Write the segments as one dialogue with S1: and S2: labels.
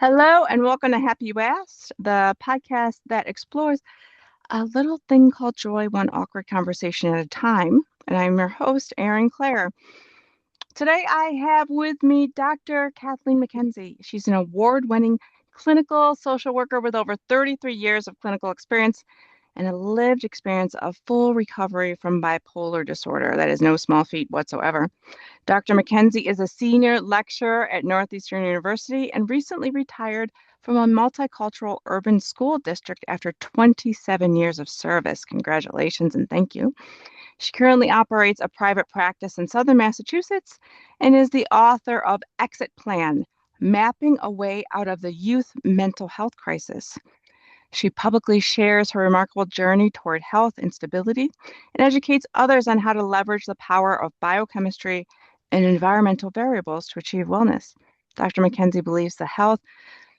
S1: Hello and welcome to Happy You Asked, the podcast that explores a little thing called joy, one awkward conversation at a time. And I'm your host, Erin Clare. Today I have with me Dr. Kathleen Mackenzie. She's an award-winning clinical social worker with over 33 years of clinical experience and a lived experience of full recovery from bipolar disorder. That is no small feat whatsoever. Dr. Mackenzie is a senior lecturer at Northeastern University and recently retired from a multicultural urban school district after 27 years of service. Congratulations and thank you. She currently operates a private practice in Southern Massachusetts and is the author of Exit Plan, Mapping a Way Out of the Youth Mental Health Crisis. She publicly shares her remarkable journey toward health and stability and educates others on how to leverage the power of biochemistry and environmental variables to achieve wellness. Dr. Mackenzie believes the health,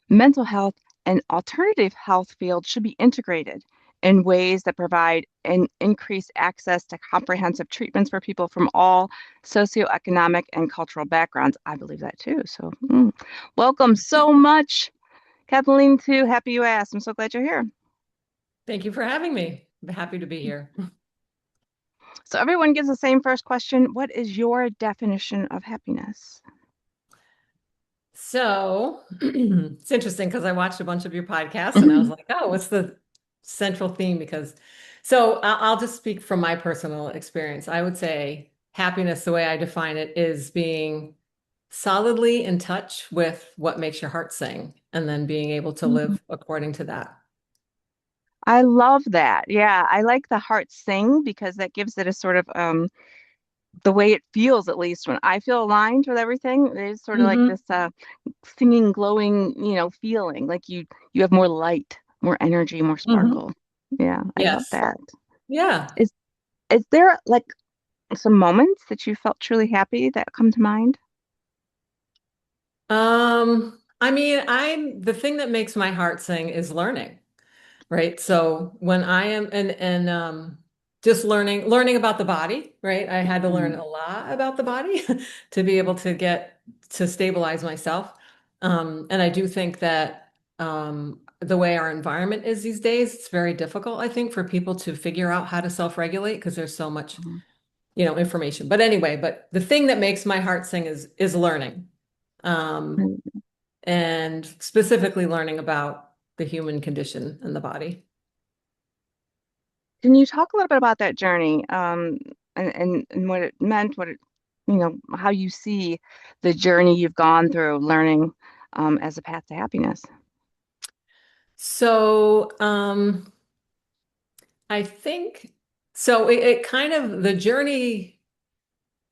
S1: mental health, and alternative health fields should be integrated in ways that provide an increased access to comprehensive treatments for people from all socioeconomic and cultural backgrounds. I believe that too. So, welcome so much, Kathleen, to Happy You Asked. I'm so glad you're here.
S2: Thank you for having me. I'm happy to be here.
S1: So, everyone gives the same first question. What is your definition of happiness?
S2: So it's interesting because I watched a bunch of your podcasts and I was like, oh, what's the central theme? I'll just speak from my personal experience. I would say happiness, the way I define it, is being solidly in touch with what makes your heart sing and then being able to live according to that.
S1: I love that. Yeah, I like the heart sing because that gives it a sort of the way it feels, at least when I feel aligned with everything. It's sort of like
S2: Mm-hmm.
S1: this singing, glowing, feeling like you have more light, more energy, more
S2: Mm-hmm.
S1: sparkle. Yeah, I love
S2: Yes.
S1: that.
S2: Yeah.
S1: Is there like some moments that you felt truly happy that come to mind?
S2: I mean, the thing that makes my heart sing is learning. Right. So when I am and just learning about the body, right? I had to learn
S1: Mm.
S2: a lot about the body to be able to get to stabilize myself. And I do think that the way our environment is these days, it's very difficult, I think, for people to figure out how to self-regulate because there's so much,
S1: Mhm.
S2: information. But anyway, but the thing that makes my heart sing is learning. Um, and specifically learning about the human condition and the body.
S1: Can you talk a little bit about that journey, and what it meant, how you see the journey you've gone through learning, as a path to happiness?
S2: So, I think so it kind of the journey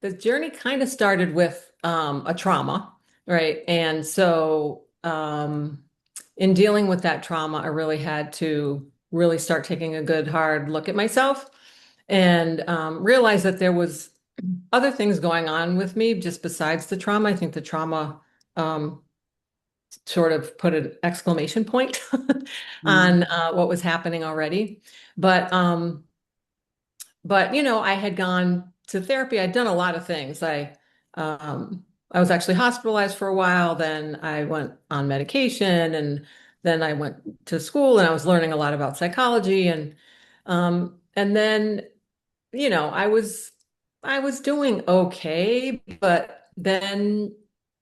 S2: kind of started with a trauma, right? And so in dealing with that trauma, I really had to really start taking a good hard look at myself and realize that there was other things going on with me just besides the trauma. I think the trauma um, sort of put an exclamation point
S1: Mm.
S2: on what was happening already. But I had gone to therapy. I'd done a lot of things. I was actually hospitalized for a while. Then I went on medication, and then I went to school, and I was learning a lot about psychology, and then I was doing okay, but then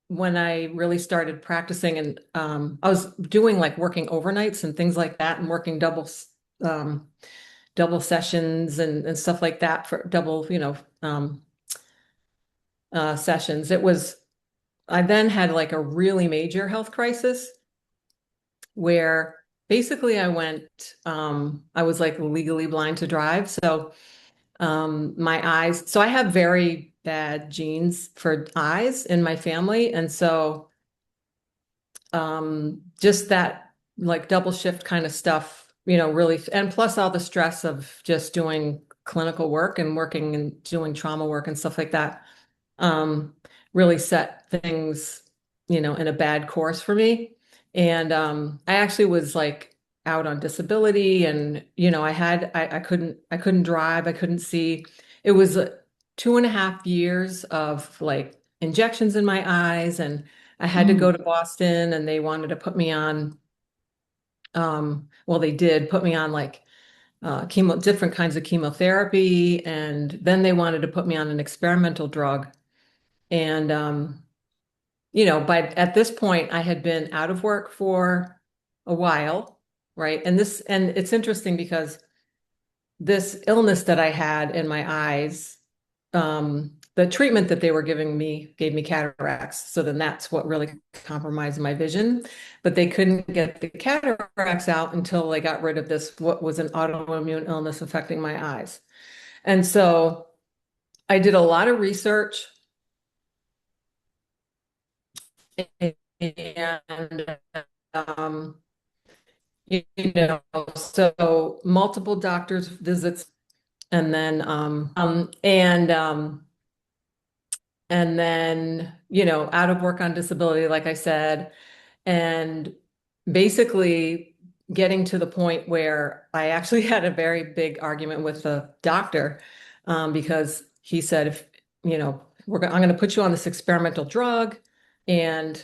S2: when I really started practicing and I was doing like working overnights and things like that and working um, double sessions and stuff like that for double, sessions. I then had like a really major health crisis where basically I was like legally blind to drive. So my eyes. So I have very bad genes for eyes in my family. And so just that like double shift kind of stuff, really, and plus all the stress of just doing clinical work and working and doing trauma work and stuff like that, um, really set things, in a bad course for me. And I actually was like out on disability and, I couldn't drive, I couldn't see. It was 2.5 years of like injections in my eyes and I had to go
S1: Mm.
S2: to Boston and they wanted to put me on, well, they did put me on like different kinds of chemotherapy. And then they wanted to put me on an experimental drug. And, at this point, I had been out of work for a while, right? And it's interesting because this illness that I had in my eyes, the treatment that they were giving me gave me cataracts. So then that's what really compromised my vision. But they couldn't get the cataracts out until they got rid of this, what was an autoimmune illness affecting my eyes. And so I did a lot of research and um, you know, so multiple doctors visits and then and then, out of work on disability, like I said, and basically getting to the point where I actually had a very big argument with the doctor because he said, if, I'm going to put you on this experimental drug and,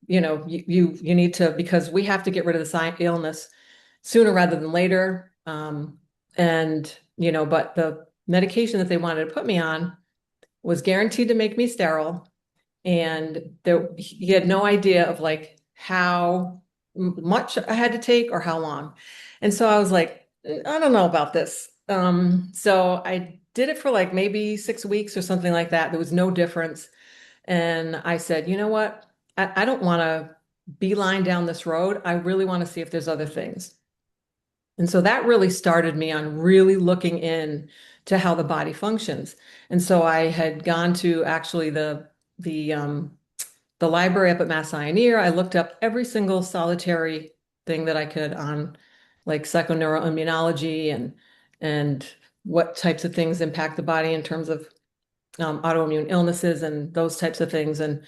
S2: you need to, because we have to get rid of the illness sooner rather than later. But the medication that they wanted to put me on was guaranteed to make me sterile. And he had no idea of like how much I had to take or how long. And so I was like, I don't know about this. So I did it for like maybe 6 weeks or something like that. There was no difference. And I said, you know what? I don't want to beeline down this road. I really want to see if there's other things. And so that really started me on really looking in to how the body functions. And so I had gone to actually the um, the library up at Mass Ioneer. I looked up every single solitary thing that I could on like psychoneuroimmunology and what types of things impact the body in terms of autoimmune illnesses and those types of things. And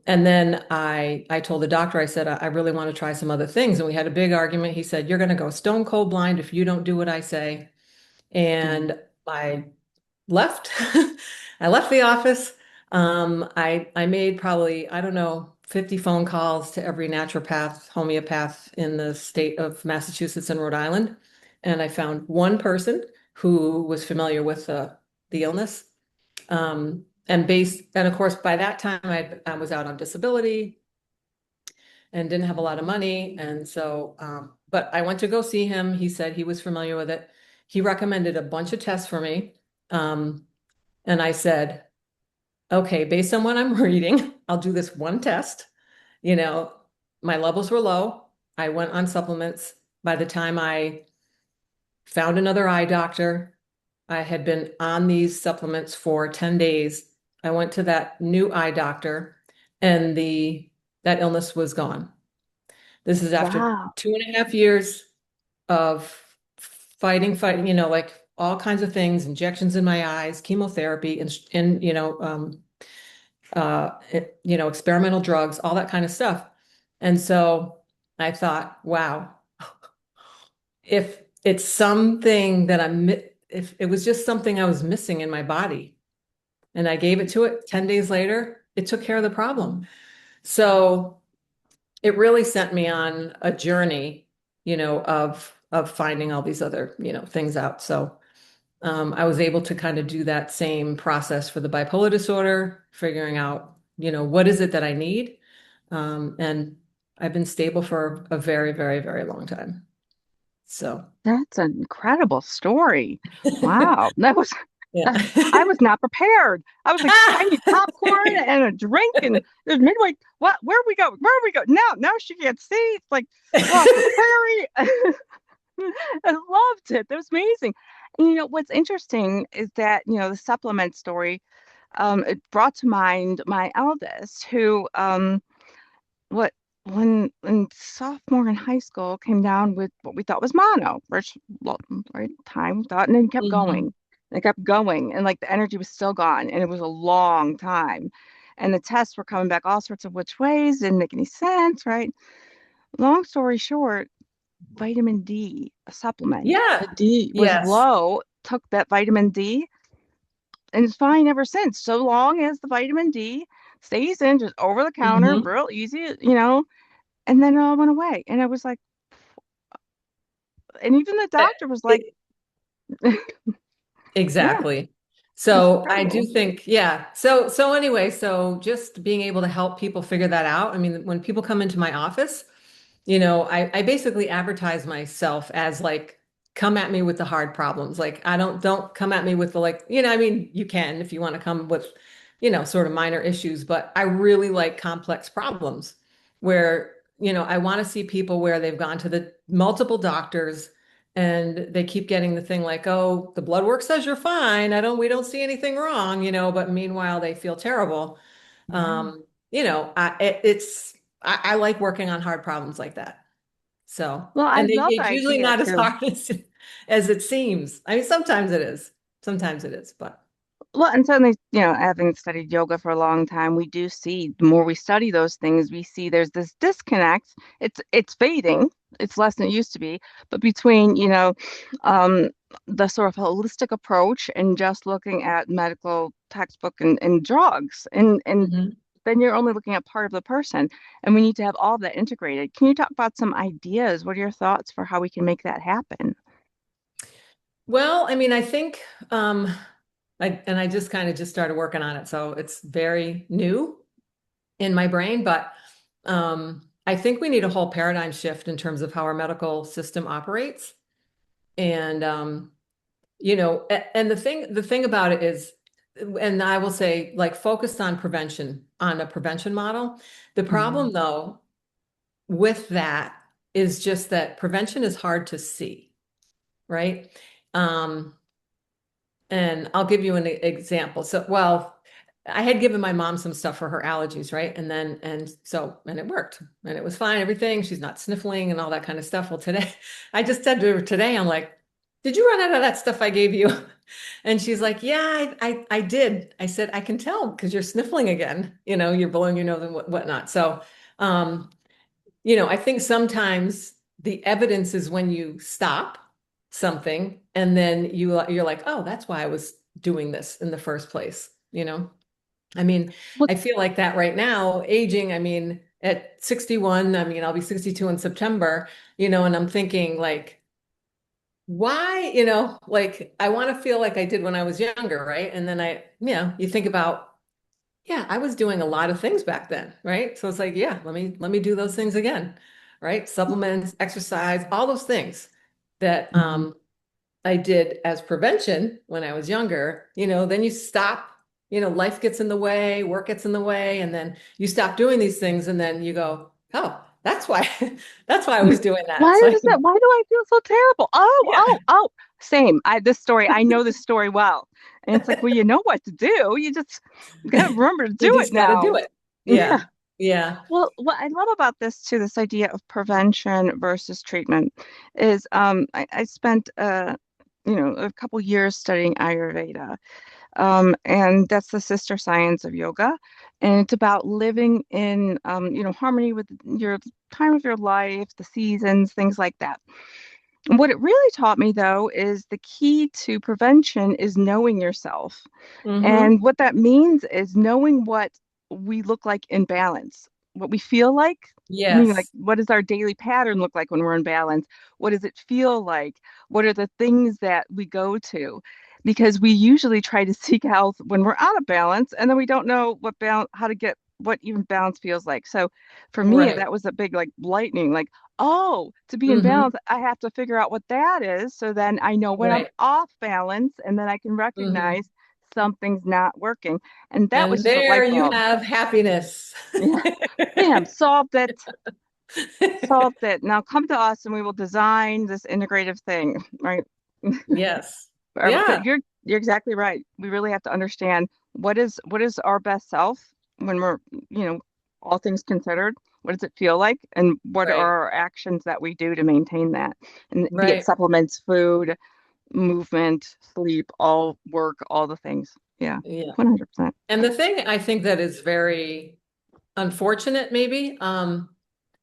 S2: then I told the doctor, I said, I really want to try some other things. And we had a big argument. He said, you're going to go stone cold blind if you don't do what I say.
S1: Mm.
S2: And I left. I left the office. I made probably, I don't know, 50 phone calls to every naturopath, homeopath in the state of Massachusetts and Rhode Island. And I found one person who was familiar with the illness. And of course, by that time I was out on disability and didn't have a lot of money. And so, but I went to go see him. He said he was familiar with it. He recommended a bunch of tests for me. Um, and I said, okay, based on what I'm reading, I'll do this one test. You know, my levels were low. I went on supplements. By the time I found another eye doctor, I had been on these supplements for 10 days. I went to that new eye doctor and that illness was gone. This is after
S1: Wow.
S2: 2.5 years of fighting, like all kinds of things, injections in my eyes, chemotherapy, and experimental drugs, all that kind of stuff. And so I thought, wow, if it's something that if it was just something I was missing in my body and I gave it to it 10 days later, it took care of the problem. So it really sent me on a journey, of finding all these other, things out. So I was able to kind of do that same process for the bipolar disorder, figuring out, what is it that I need? And I've been stable for a very, very, very long time. So,
S1: That's an incredible story. Wow. That was
S2: yeah.
S1: that, I was not prepared. I was like, I need popcorn and a drink and there's midway. What? Where we go? Where we go? Now she can't see. It's like we're off the prairie. I loved it. That was amazing. And what's interesting is that, the supplement story, it brought to mind my eldest who what when sophomore in high school came down with what we thought was mono, which right time thought, and then kept
S2: Mhm.
S1: going. And it kept going, and like the energy was still gone, and it was a long time. And the tests were coming back all sorts of which ways, didn't make any sense, right? Long story short, vitamin D, a supplement. The
S2: Yeah.
S1: D was
S2: Yes.
S1: low, took that vitamin D, and it's fine ever since. So long as the vitamin D stays in, just over the counter,
S2: Hmm.
S1: real easy, and then it all went away. And I was like, and even the doctor was like, yeah,
S2: Exactly.
S1: it's
S2: So I do
S1: incredible.
S2: think, yeah. So anyway, so just being able to help people figure that out. I mean, when people come into my office, I basically advertise myself as like, come at me with the hard problems. Like don't come at me with the like, I mean, you can if you want to come with, sort of minor issues, but I really like complex problems where, I want to see people where they've gone to the multiple doctors and they keep getting the thing like, oh, the blood work says you're fine. We don't see anything wrong, but meanwhile they feel terrible.
S1: Yeah.
S2: I like working on hard problems like that. So,
S1: Well, I
S2: and
S1: love the
S2: it's usually
S1: idea
S2: not as
S1: too.
S2: hard as it seems. I mean, sometimes it is. Sometimes it is, but
S1: Well, and certainly, having studied yoga for a long time, we do see the more we study those things, we see there's this disconnect. It's fading. It's less than it used to be, but between, um, the sort of holistic approach and just looking at medical textbook and drugs, and
S2: Mhm.
S1: then you're only looking at part of the person, and we need to have all of that integrated. Can you talk about some ideas? What are your thoughts for how we can make that happen?
S2: Well, I mean, I think I just kind of just started working on it, so it's very new in my brain, but I think we need a whole paradigm shift in terms of how our medical system operates. And and the thing about it is, and I will say, like, focused on prevention, on a prevention model. The
S1: Mhm.
S2: problem, though, with that is just that prevention is hard to see, right? Um, and I'll give you an example. So, well, I had given my mom some stuff for her allergies, right? And it worked and it was fine, everything. She's not sniffling and all that kind of stuff. Well, today, I just said to her today, I'm like, did you run out of that stuff I gave you? And she's like, yeah, I did. I said, I can tell because you're sniffling again. You're blowing your nose and whatnot. So, um, I think sometimes the evidence is when you stop something and then you're like, oh, that's why I was doing this in the first place. I mean,
S1: Well,
S2: I feel like that right now, aging, I mean, at 61, I mean, I'll be 62 in September, and I'm thinking like, why, like I want to feel like I did when I was younger, right? And then you think about, yeah, I was doing a lot of things back then, right? So it's like, yeah, let me do those things again, right? Supplements, exercise, all those things that
S1: mhm.
S2: I did as prevention when I was younger, then you stop, life gets in the way, work gets in the way, and then you stop doing these things and then you go, oh, that's why that's why I was doing that.
S1: Why
S2: So I
S1: is that?
S2: can,
S1: Why do I feel so terrible? Oh,
S2: yeah,
S1: oh, oh. Same. This story, I know this story well. And it's like, well, you know what to do. You just gotta remember to
S2: you
S1: do it
S2: just got to do
S1: now.
S2: it. Yeah. Yeah.
S1: Well, what I love about this too, this idea of prevention versus treatment, is I spent a couple years studying Ayurveda. And that's the sister science of yoga. And it's about living in harmony with your time of your life, the seasons, things like that. What it really taught me, though, is the key to prevention is knowing yourself.
S2: Mm-hmm.
S1: And what that means is knowing what we look like in balance, what we feel like, meaning like
S2: Yes.
S1: what does our daily pattern look like when we're in balance? What does it feel like? What are the things that we go to? Because we usually try to seek health when we're out of balance, and then we don't know how to get what even balance feels like. So for me,
S2: Right.
S1: that was a big like lightning, like, oh, to be in
S2: Mm-hmm.
S1: balance, I have to figure out what that is. So then I know when I'm
S2: Right.
S1: off balance, and then I can
S2: Mm-hmm.
S1: recognize something's not working. And that was
S2: And
S1: just a
S2: there
S1: light
S2: you
S1: bulb.
S2: have happiness.
S1: Yeah. Bam, solved it. Solved it. Now come to us and we will design this integrative thing, right?
S2: Yes.
S1: But
S2: Yeah.
S1: you're exactly right. We really have to understand what is our best self when we're, you know, all things considered. What does it feel like? And what are
S2: Right.
S1: our actions that we do to maintain that? And be it
S2: Right.
S1: supplements, food, movement, sleep, all work, all the things. Yeah,
S2: Yeah.
S1: 100%.
S2: And the thing I think that is very unfortunate, maybe,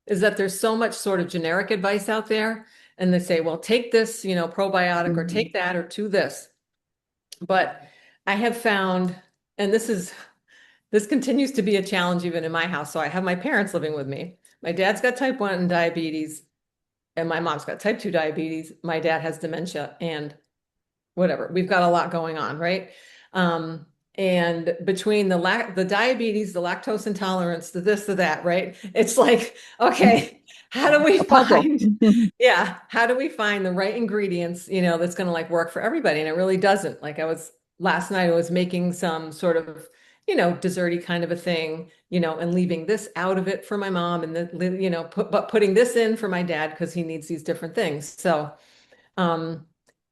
S2: is that there's so much sort of generic advice out there. And they say, well, take this, probiotic or
S1: Mhm.
S2: take that or do this. But I have found, and this continues to be a challenge even in my house. So I have my parents living with me. My dad's got type 1 diabetes, and my mom's got type 2 diabetes. My dad has dementia and whatever. We've got a lot going on, right? Um, and between the diabetes, the lactose intolerance, the this, the that, right? It's like, okay, how do we
S1: A puzzle.
S2: find, yeah, how do we find the right ingredients, that's going to like work for everybody? And it really doesn't. Like last night I was making some sort of, desserty kind of a thing, and leaving this out of it for my mom and then, but putting this in for my dad because he needs these different things. So, um,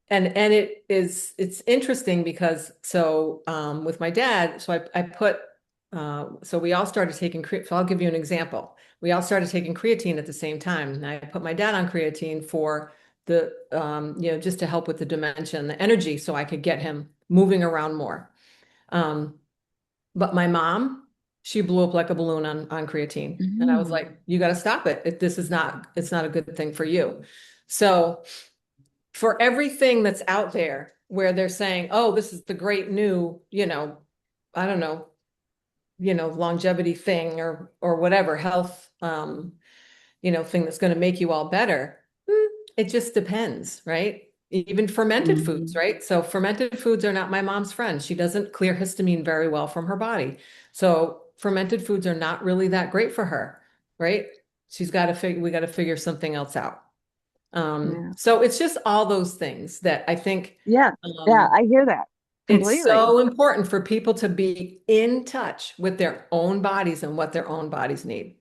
S2: and it's interesting because with my dad, so I put so we all started taking so I'll give you an example. We all started taking creatine at the same time. And I put my dad on creatine for the just to help with the dementia and the energy so I could get him moving around more. Um, but my mom, she blew up like a balloon on creatine. And I was
S1: Mm,
S2: like, you got to stop it. It's not a good thing for you. So for everything that's out there where they're saying, oh, this is the great new, I don't know, longevity thing or whatever health, thing that's going to make you all better. It just depends, right? Even fermented foods,
S1: mm,
S2: right? So fermented foods are not my mom's friend. She doesn't clear histamine very well from her body. So fermented foods are not really that great for her, right? We got to figure something else out.
S1: yeah.
S2: So it's just all those things that I think
S1: Yeah. Yeah.
S2: um,
S1: I hear that
S2: it's
S1: completely.
S2: so important for people to be in touch with their own bodies and what their own bodies need.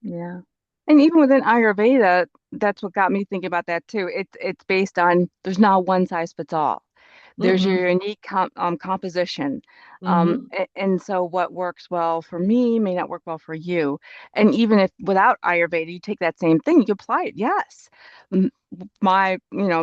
S1: Yeah. And even within Ayurveda, that's what got me thinking about that too. It's based on there's not one size fits all. There's
S2: Mm-mm.
S1: your unique composition.
S2: Mm-hmm.
S1: And so what works well for me may not work well for you. And even if without Ayurveda, you take that same thing, you apply it. Yes. M- My,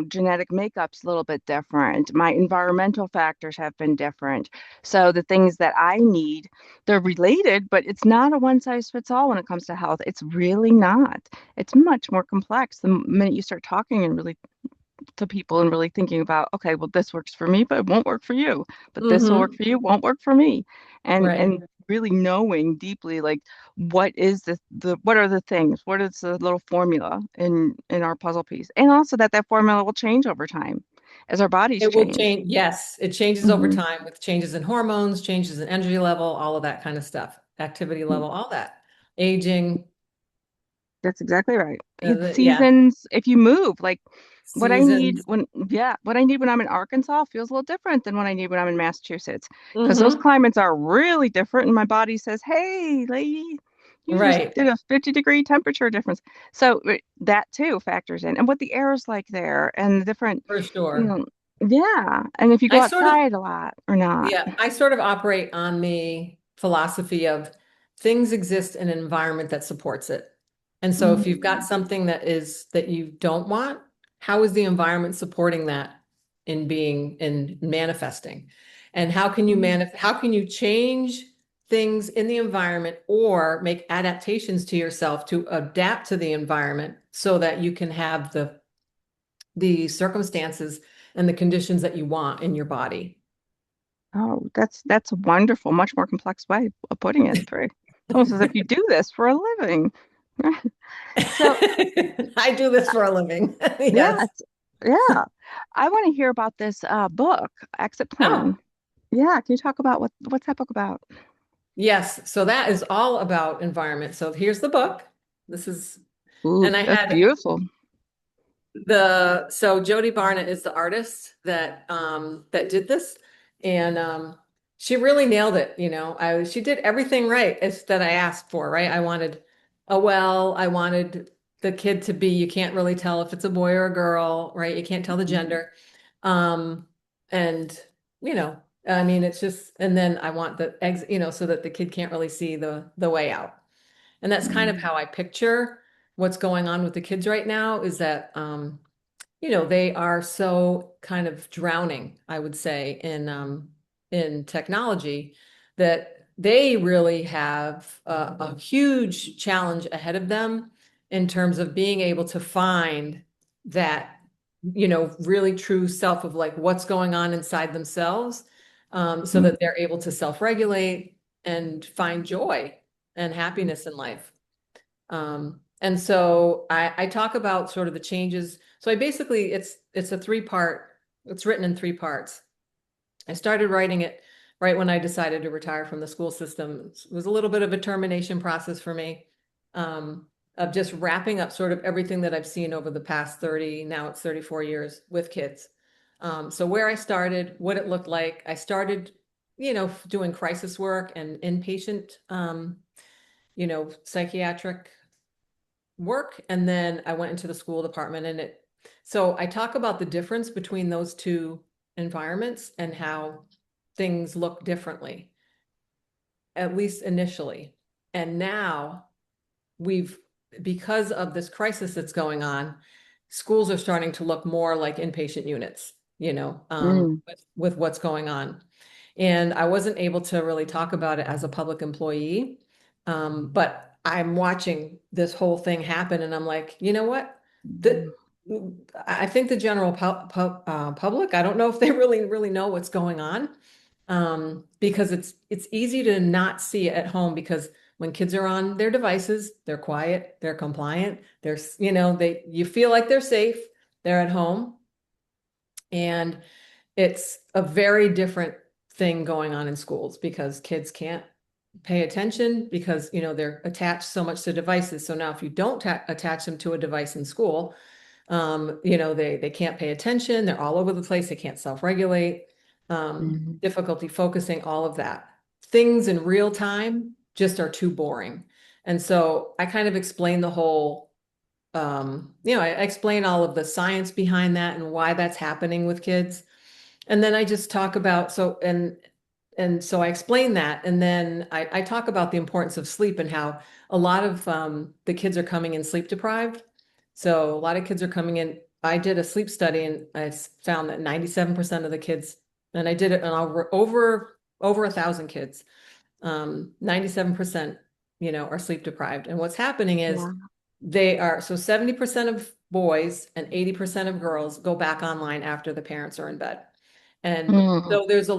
S1: genetic makeup's a little bit different. My environmental factors have been different. So the things that I need, they're related, but it's not a one size fits all when it comes to health. It's really not. It's much more complex the minute you start talking and really to people and really thinking about, okay, well, this works for me, but it won't work for you. But this will work
S2: Mm-hmm.
S1: for you, won't work for me.
S2: Right.
S1: And really knowing deeply like what is the what are the things, what is the little formula in our puzzle piece. And also that formula will change over time as our bodies
S2: It will
S1: change.
S2: change. Yes, it changes over
S1: Hmm.
S2: time with changes in hormones, changes in energy level, all of that kind of stuff, activity level, all that, aging.
S1: That's exactly right. It's
S2: Yeah,
S1: seasons, if you move, like
S2: seasons.
S1: what I need when I'm in Arkansas feels a little different than what I need when I'm in Massachusetts because those
S2: Mm-hmm.
S1: climates are really different. And my body says, hey, lady, you just
S2: Right.
S1: did a 50-degree temperature difference. So that too factors in and what the air is like there and the different,
S2: For
S1: you
S2: sure.
S1: know, yeah. And if you go
S2: I sort of
S1: outside a lot or not.
S2: Yeah, I sort of operate on the philosophy of things exist in an environment that supports it. And so if you've got
S1: Mm,
S2: something that you don't want, how is the environment supporting that in manifesting? And
S1: mm,
S2: how can you change things in the environment or make adaptations to yourself to adapt to the environment so that you can have the circumstances and the conditions that you want in your body?
S1: oh, that's a wonderful, much more complex way of putting it, Trey. It's almost as if you do this for a living. So,
S2: I do this for a living.
S1: yeah,
S2: Yes.
S1: yeah. I want to hear about this book, Exit
S2: Oh,
S1: Plan. Yeah, can you talk about what's that book about?
S2: yes. So that is all about environment. So here's the book. This is,
S1: Ooh,
S2: and I
S1: that's
S2: had
S1: beautiful.
S2: so Jody Barnett is the artist that did this. And she really nailed it. She did everything right as that I asked for, right? I wanted a well, I wanted the kid to be, you can't really tell if it's a boy or a girl, right? You can't tell the
S1: Mhm.
S2: gender. Um, and you know, I mean, it's just, and then I want the eggs, so that the kid can't really see the way out. And that's kind of
S1: Mm,
S2: how I picture what's going on with the kids right now is that they are so kind of drowning, I would say, in technology that they really have a huge challenge ahead of them in terms of being able to find that, really true self of like what's going on inside themselves, so
S1: mm,
S2: that they're able to self-regulate, and find joy and happiness in life. And so I talk about sort of the changes. So I basically, it's a three-part, it's written in three parts. I started writing it right when I decided to retire from the school system. It was a little bit of a termination process for me, of just wrapping up sort of everything that I've seen over the past 30, now it's 34 years with kids. So where I started, what it looked like. I started, doing crisis work and inpatient, psychiatric work. And then I went into the school department so I talk about the difference between those two environments and how things look differently, at least initially. And now we've, because of this crisis that's going on, schools are starting to look more like inpatient units,
S1: Mm.
S2: with what's going on. And I wasn't able to really talk about it as a public employee. But I'm watching this whole thing happen and I'm like, you know what? The, I think the general public, I don't know if they really know what's going on. Because it's easy to not see it at home because when kids are on their devices, they're quiet, they're compliant, you feel like they're safe, they're at home. And it's a very different thing going on in schools because kids can't pay attention because they're attached so much to devices. So now if you don't attach them to a device in school, they can't pay attention, they're all over the place, they can't self-regulate,
S1: Mhm.
S2: difficulty focusing, all of that. Things in real time just are too boring. And so I kind of explain the whole, I explain all of the science behind that and why that's happening with kids. And then I just talk about, and so I explain that. And then I talk about the importance of sleep and how a lot of the kids are coming in sleep deprived. So a lot of kids are coming in. I did a sleep study and I found that 97% of the kids, and I did it on over 1,000 kids, 97%, are sleep deprived. And what's happening is
S1: Yeah.
S2: so 70% of boys and 80% of girls go back online after the parents are in bed. And
S1: Mm.
S2: there's a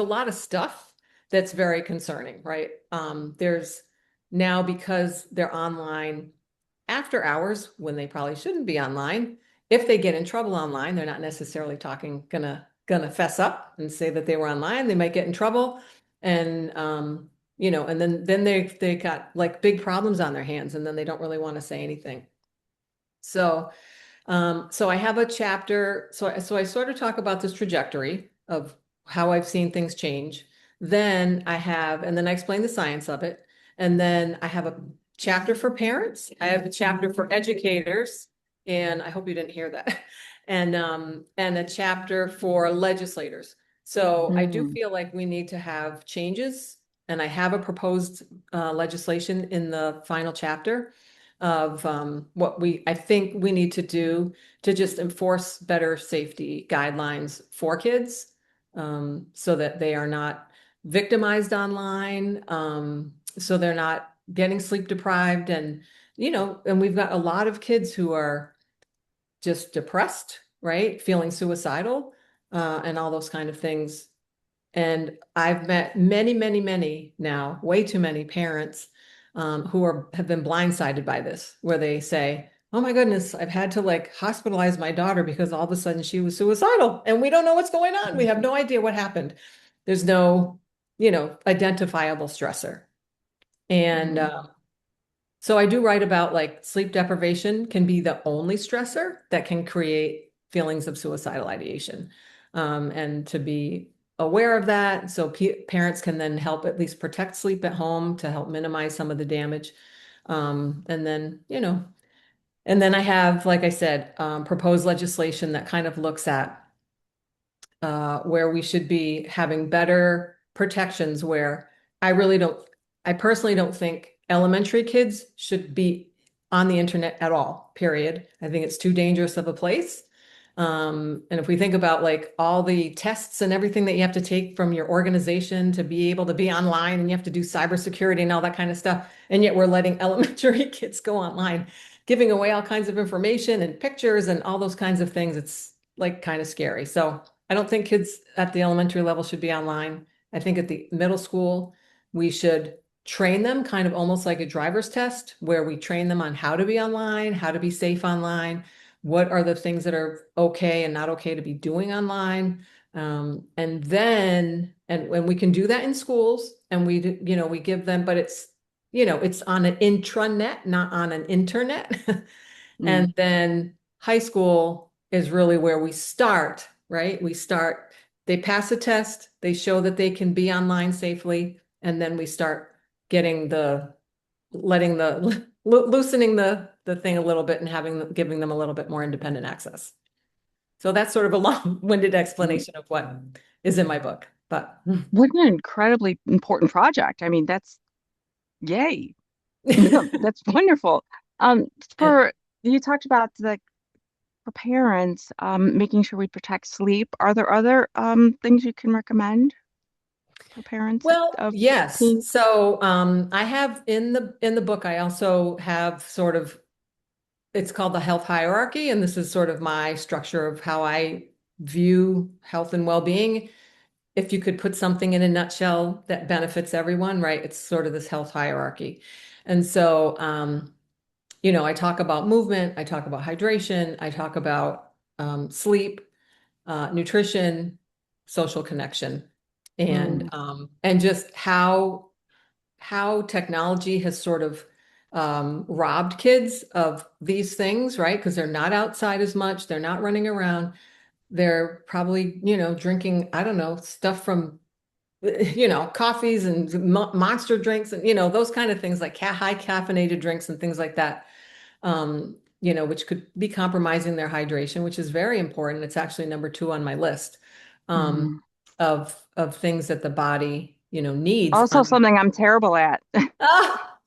S2: lot of stuff that's very concerning, right? There's now, because they're online after hours when they probably shouldn't be online. If they get in trouble online, they're not necessarily gonna fess up and say that they were online. They might get in trouble, and and then they got like big problems on their hands, and then they don't really want to say anything. So so I have a chapter. So I sort of talk about this trajectory of how I've seen things change. And then I explain the science of it. And then I have a chapter for parents. I have a chapter for educators, and I hope you didn't hear that. And a chapter for legislators. So I do
S1: Mm.
S2: feel like we need to have changes, and I have a proposed legislation in the final chapter of what I think we need to do to just enforce better safety guidelines for kids, so that they are not victimized online, so they're not getting sleep deprived. And we've got a lot of kids who are just depressed, right? Feeling suicidal, and all those kind of things. And I've met many, many, many now, way too many parents, have been blindsided by this, where they say, "Oh my goodness, I've had to like hospitalize my daughter because all of a sudden she was suicidal, and we don't know what's going on. We have no idea what happened. There's no, identifiable stressor." And
S1: Mm.
S2: so I do write about like sleep deprivation can be the only stressor that can create feelings of suicidal ideation. And to be aware of that, so parents can then help at least protect sleep at home to help minimize some of the damage. And then, and then I have, like I said, proposed legislation that kind of looks at where we should be having better protections, where I really don't, I personally don't think elementary kids should be on the internet at all, period. I think it's too dangerous of a place. And if we think about like all the tests and everything that you have to take from your organization to be able to be online, and you have to do cybersecurity and all that kind of stuff, and yet we're letting elementary kids go online, giving away all kinds of information and pictures and all those kinds of things, it's like kind of scary. So I don't think kids at the elementary level should be online. I think at the middle school, we should train them kind of almost like a driver's test, where we train them on how to be online, how to be safe online, what are the things that are okay and not okay to be doing online. And then, and when we can do that in schools and we give them, but it's on an intranet, not on an internet.
S1: Mm.
S2: And then high school is really where we start, right? They pass a test, they show that they can be online safely, and then we start getting letting loosening the thing a little bit and giving them a little bit more independent access. So that's sort of a long-winded
S1: Mm.
S2: explanation of what is in my book, but
S1: What an incredibly important project. I mean, that's yay. That's wonderful. Um,
S2: and
S1: for you talked about for parents, making sure we protect sleep. Are there other things you can recommend for parents
S2: well,
S1: of
S2: yes.
S1: teens?
S2: So I have in the book, I also have sort of it's called the health hierarchy, and this is sort of my structure of how I view health and well-being. If you could put something in a nutshell that benefits everyone, right? It's sort of this health hierarchy. And so, I talk about movement, I talk about hydration, I talk about sleep, nutrition, social connection,
S1: Mm.
S2: and just how technology has sort of robbed kids of these things, right? Because they're not outside as much, they're not running around, they're probably, drinking, I don't know, stuff from, coffees and monster drinks and, those kind of things like high caffeinated drinks and things like that, which could be compromising their hydration, which is very important. It's actually number two on my list um,
S1: Mm.
S2: of things that the body, needs
S1: Also,
S2: on.
S1: something I'm terrible at.
S2: Ah,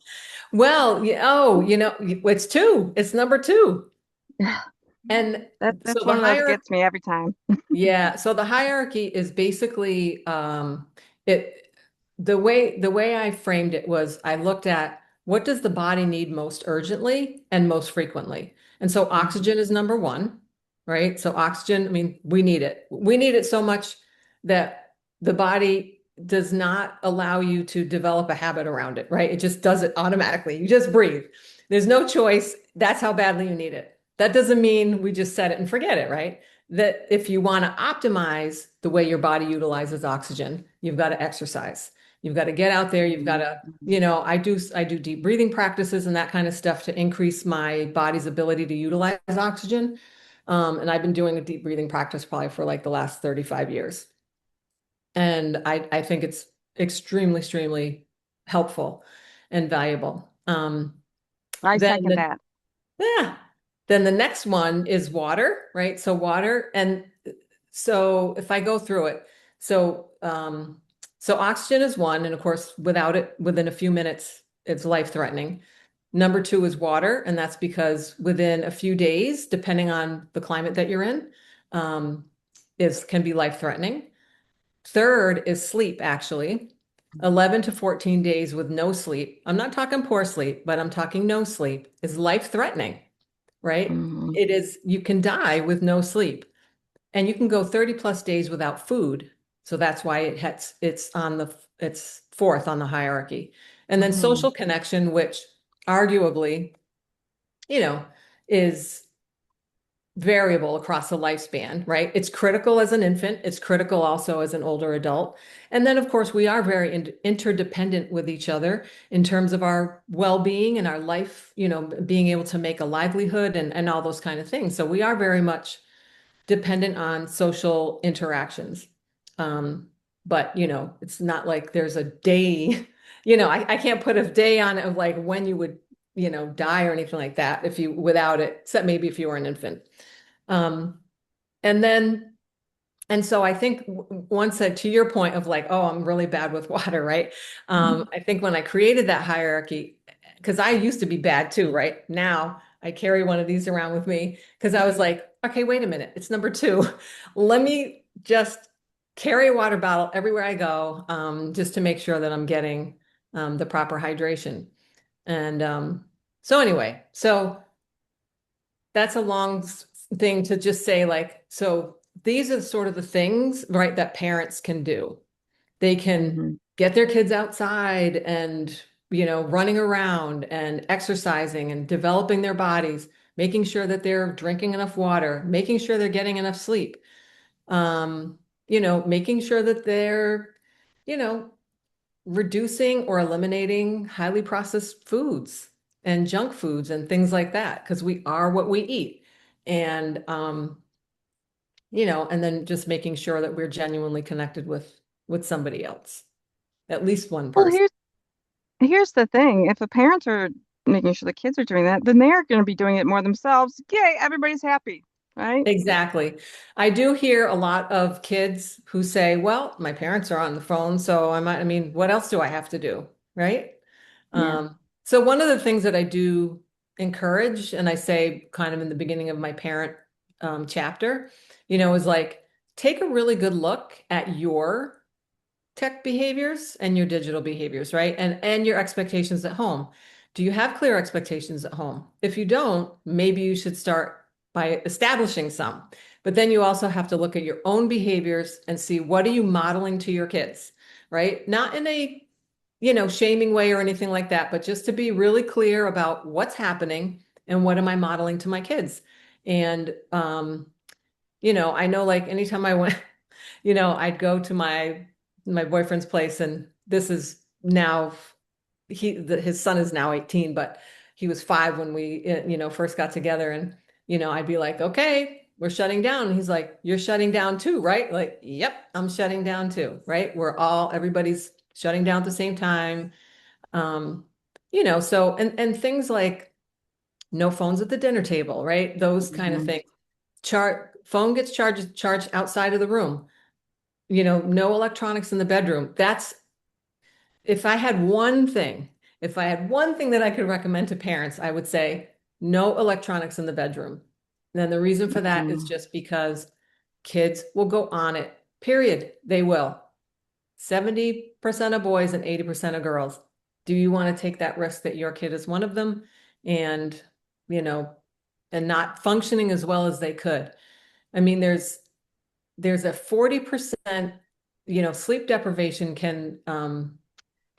S2: well, it's two. It's number two. And so
S1: That's
S2: the
S1: one of those
S2: hierarchy,
S1: gets me every time.
S2: yeah, so the hierarchy is basically it the way I framed it was I looked at what does the body need most urgently and most frequently. And so
S1: Mhm.
S2: oxygen is number one, right? So oxygen, I mean, we need it. We need it so much that the body does not allow you to develop a habit around it, right? It just does it automatically. You just breathe. There's no choice. That's how badly you need it. That doesn't mean we just set it and forget it, right? That if you want to optimize the way your body utilizes oxygen, you've got to exercise. You've got to get out there. You've got
S1: Mhm.
S2: to, I do deep breathing practices and that kind of stuff to increase my body's ability to utilize oxygen. And I've been doing a deep breathing practice probably for like the last 35 years. And I think it's extremely, extremely helpful and valuable.
S1: I
S2: Then
S1: second
S2: the
S1: that.
S2: Yeah. Then the next one is water, right? So water. And so if I go through it, so so oxygen is one, and of course, without it, within a few minutes, it's life-threatening. Number two is water, and that's because within a few days, depending on the climate that you're in, um, is can be life-threatening. Third is sleep, actually. 11 to 14 days with no sleep. I'm not talking poor sleep, but I'm talking no sleep is life-threatening, right?
S1: Mhm.
S2: It is, you can die with no sleep and you can go 30 plus days without food. So that's why it's fourth on the hierarchy. And then
S1: Mhm.
S2: social connection, which arguably, you know, is variable across the lifespan, right? It's critical as an infant, it's critical also as an older adult. And then, of course, we are very interdependent with each other in terms of our well-being and our life, being able to make a livelihood and all those kind of things. So we are very much dependent on social interactions. Um, but, it's not like there's a day, I can't put a day on it of like when you would, die or anything like that if you without it, except maybe if you were an infant. Um, and then, and so I think once said to your point of like, oh, I'm really bad with water, right? I think when I created that hierarchy, because I used to be bad too, right? Now I carry one of these around with me because I was like, okay, wait a minute, it's number two. Let me just carry a water bottle everywhere I go, just to make sure that I'm getting the proper hydration. And so anyway, so that's a long thing to just say like, so these are sort of the things, right, that parents can do. They can
S1: Hmm.
S2: get their kids outside and, running around and exercising and developing their bodies, making sure that they're drinking enough water, making sure they're getting enough sleep, making sure that they're, you know, reducing or eliminating highly processed foods and junk foods and things like that, because we are what we eat. And, and then just making sure that we're genuinely connected with somebody else, at least one
S1: Well,
S2: person.
S1: here's the thing. If the parents are making sure the kids are doing that, then they're going to be doing it more themselves. Yay, everybody's happy, right?
S2: Exactly. I do hear a lot of kids who say, well, my parents are on the phone, so I mean, what else do I have to do? Right?
S1: Yeah.
S2: So one of the things that I do encourage, and I say kind of in the beginning of my parent chapter, is like, take a really good look at your tech behaviors and your digital behaviors, right? And your expectations at home. Do you have clear expectations at home? If you don't, maybe you should start by establishing some. But then you also have to look at your own behaviors and see what are you modeling to your kids, right? Not in a, shaming way or anything like that, but just to be really clear about what's happening and what am I modeling to my kids. And I know like anytime I went I'd go to my boyfriend's place, and this is now his son is now 18, but he was 5 when we first got together, and I'd be like, okay, we're shutting down. And he's like, you're shutting down too, right? Like, yep, I'm shutting down too, right? Everybody's shutting down at the same time. Um, so and things like no phones at the dinner table, right? Those kind of
S1: Hmm.
S2: things. Phone gets charged outside of the room, no electronics in the bedroom. If I had one thing, if I had one thing that I could recommend to parents, I would say no electronics in the bedroom. And the reason for that is
S1: Hmm.
S2: just because kids will go on it, period. They will. 70% of boys and 80% of girls. Do you want to take that risk that your kid is one of them and, you know, and not functioning as well as they could? I mean, there's a 40%, sleep deprivation can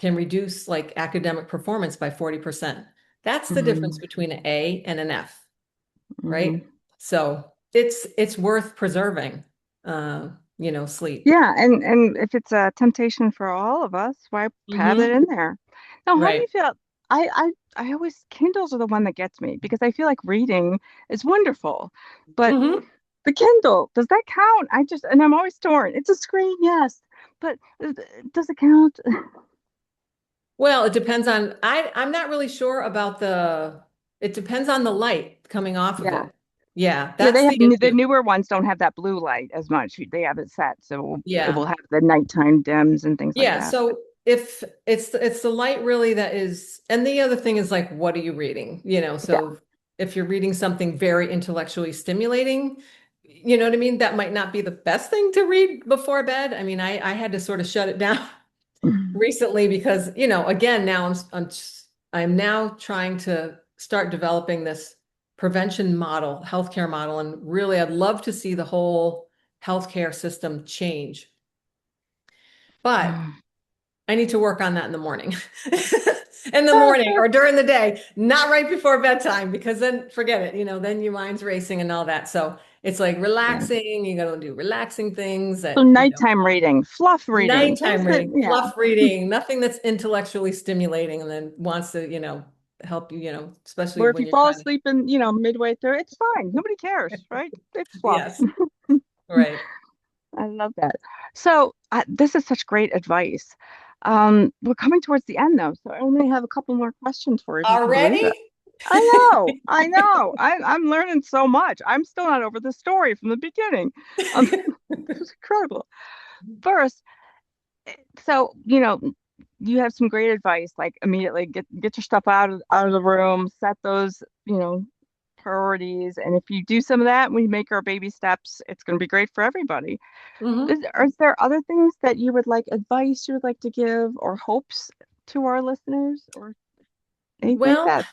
S2: reduce like academic performance by 40%. That's the difference
S1: Hmm.
S2: between an A and an F,
S1: Hmm.
S2: right? So it's worth preserving, sleep.
S1: Yeah, and if it's a temptation for all of us, why have it
S2: Hmm.
S1: in there? Now, how do you
S2: Right.
S1: feel? I always Kindles are the one that gets me because I feel like reading is wonderful, but
S2: Hmm.
S1: the Kindle, does that count? And I'm always torn. It's a screen, yes, but does it count?
S2: Well, it depends on, I'm not really sure about it depends on the light coming off of
S1: Yeah.
S2: it. Yeah,
S1: Yeah,
S2: that's the
S1: the
S2: issue.
S1: newer ones don't have that blue light as much. They have it set, so it will
S2: Yeah.
S1: have the nighttime dims and things like
S2: Yeah,
S1: that. But
S2: so if it's the light really that is, and the other thing is like, what are you reading?
S1: yeah.
S2: So if you're reading something very intellectually stimulating, you know what I mean? That might not be the best thing to read before bed. I mean, I had to sort of shut it down recently because, again, now I'm now trying to start developing this prevention model, healthcare model, and really I'd love to see the whole healthcare system change. But I need to work on that in the morning. In the morning or during the day, not right before bedtime, because then forget it, then your mind's racing and all that. So it's like
S1: Yeah.
S2: relaxing. You got to do relaxing things
S1: So
S2: that,
S1: nighttime reading, fluff reading, things
S2: nighttime
S1: that,
S2: reading,
S1: yeah.
S2: fluff reading, nothing that's intellectually stimulating and then wants to, help you, especially
S1: Or if
S2: when
S1: you
S2: you're
S1: fall
S2: trying to,
S1: asleep in, midway through, it's fine. Nobody cares, right? It's fluff.
S2: yes, right.
S1: I love that. So this is such great advice. We're coming towards the end though, so I only have a couple more questions for you if you can believe
S2: Already?
S1: it. I know, I know. I'm learning so much. I'm still not over the story from the beginning. Um, this is incredible. First, so you have some great advice, like immediately get your stuff out of the room, set those, priorities, and if you do some of that, we make our baby steps, it's going to be great for everybody.
S2: Hmm.
S1: Is there other things that you would like advice you would like to give or hopes to our listeners or anything like
S2: Well,
S1: that?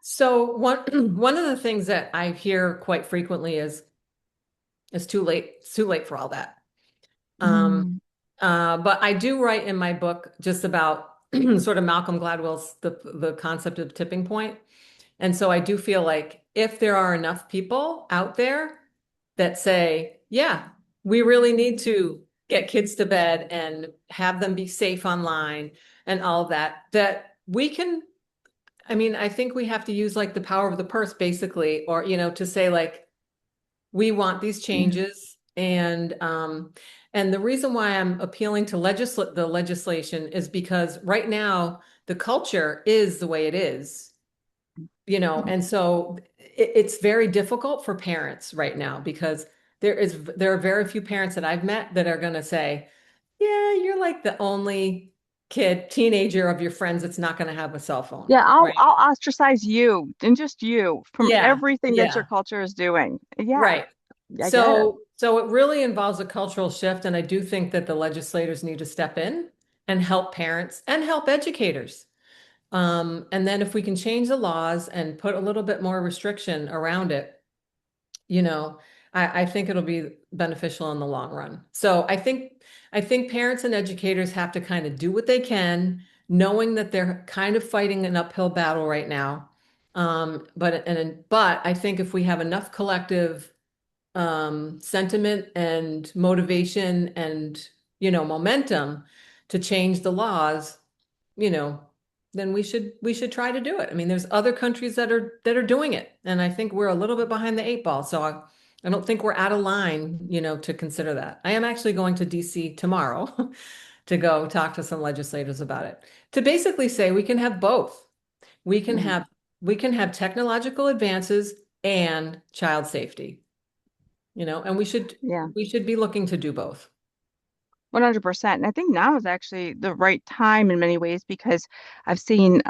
S2: so one one of the things that I hear quite frequently is it's too late. It's too late for all that. Um,
S1: Mm.
S2: But I do write in my book just about sort of Malcolm Gladwell's the concept of tipping point. And so I do feel like if there are enough people out there that say, yeah, we really need to get kids to bed and have them be safe online and all of that, that we can, I mean, I think we have to use like the power of the purse basically, or, to say like, we want these
S1: Yeah.
S2: changes. And the reason why I'm appealing to the legislation is because right now the culture is the way it is, and so it's very difficult for parents right now because there are very few parents that I've met that are going to say, yeah, you're like the only teenager of your friends that's not going to have a cell phone,
S1: Yeah,
S2: right?
S1: I'll ostracize you and just you from
S2: Yeah,
S1: everything that your
S2: yeah.
S1: culture is doing. Yeah,
S2: Right.
S1: I get it.
S2: So it really involves a cultural shift, and I do think that the legislators need to step in and help parents and help educators. And then if we can change the laws and put a little bit more restriction around it, you know, I think it'll be beneficial in the long run. So I think parents and educators have to kind of do what they can, knowing that they're kind of fighting an uphill battle right now. But I think if we have enough collective sentiment and motivation and momentum to change the laws, you know, then we should try to do it. I mean, there's other countries that are doing it, and I think we're a little bit behind the eight ball. So I don't think we're out of line, to consider that. I am actually going to DC tomorrow to go talk to some legislators about it, to basically say we can have both. We can
S1: Mm,
S2: have we can have technological advances and child safety. And we should
S1: yeah.
S2: we should be looking to do both.
S1: 100%. And I think now is actually the right time in many ways because I've seen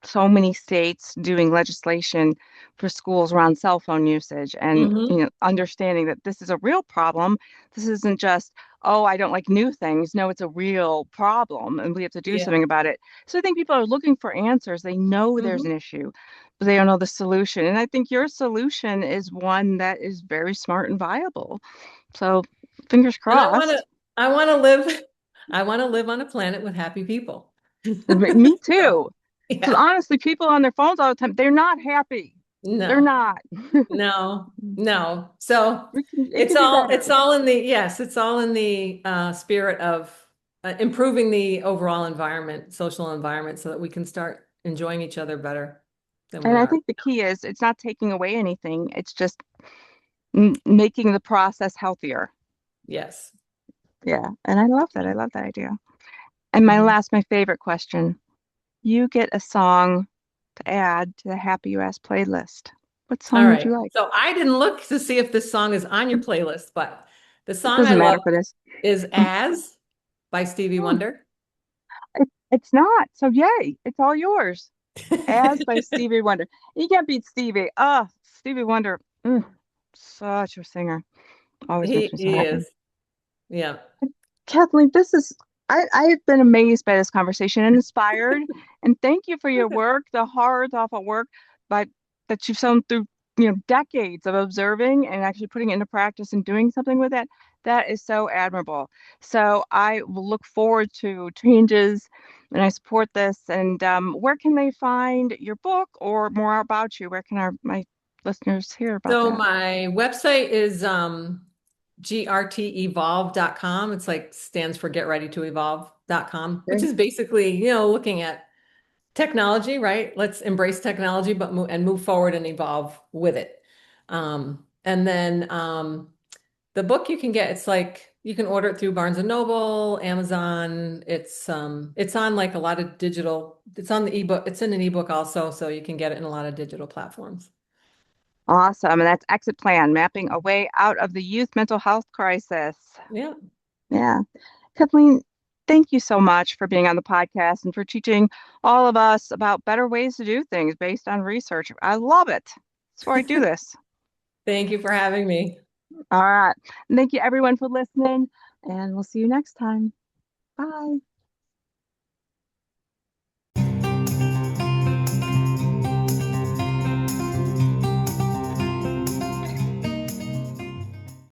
S1: so many states doing legislation for schools around cell phone usage and,
S2: Hmm.
S1: understanding that this is a real problem. This isn't just, oh, I don't like new things. No, it's a real problem and we have to do
S2: Yeah.
S1: something about it. So I think people are looking for answers. They know there's
S2: Hmm.
S1: an issue, but they don't know the solution. And I think your solution is one that is very smart and viable. So fingers
S2: And I want to
S1: crossed.
S2: I want to live I want to live on a planet with happy people.
S1: Me
S2: So,
S1: too. Because
S2: yeah.
S1: honestly, people on their phones all the time, they're not happy. They're
S2: No.
S1: not.
S2: No. No. So
S1: It can be better.
S2: it's all in the spirit of improving the overall environment, social environment so that we can start enjoying each other better than
S1: And
S2: we
S1: I
S2: are.
S1: think the key is it's not taking away anything. It's just making the process healthier.
S2: Yes.
S1: Yeah. And I love that. I love that idea. And
S2: Mhm.
S1: my favorite question. You get a song to add to the Happy US playlist. What
S2: All
S1: song would
S2: right.
S1: you like?
S2: So I didn't look to see if this song is on your playlist, but the
S1: It
S2: song I
S1: doesn't matter
S2: love
S1: if it is.
S2: is As by Stevie
S1: Hmm.
S2: Wonder.
S1: It's not. So yay, it's all yours. As by Stevie Wonder. You can't beat Stevie. Oh, Stevie Wonder. Such a singer. Always makes me so
S2: He
S1: happy.
S2: is. Yeah.
S1: Kathleen, I've been amazed by this conversation and inspired. And thank you for your work, the hard, awful work, but that you've shown through, decades of observing and actually putting it into practice and doing something with it. That is so admirable. So I will look forward to changes and I support this. And where can they find your book or more about you? Where can my listeners hear about
S2: So
S1: that?
S2: my website is grtevolve.com. It's like stands for get ready to evolve.com, which
S1: Okay.
S2: is basically, looking at technology, right? Let's embrace technology, but move forward and evolve with it. And then the book you can get, it's like you can order it through Barnes and Noble, Amazon. It's on like a lot of digital, it's on the ebook, it's in an ebook also, so you can get it in a lot of digital platforms.
S1: Awesome. And that's Exit Plan, mapping a way out of the youth mental health crisis.
S2: Yeah.
S1: Yeah. Kathleen, thank you so much for being on the podcast and for teaching all of us about better ways to do things based on research. I love it. That's why I do this.
S2: Thank you for having me.
S1: All right. And thank you everyone for listening, and we'll see you next time. Bye.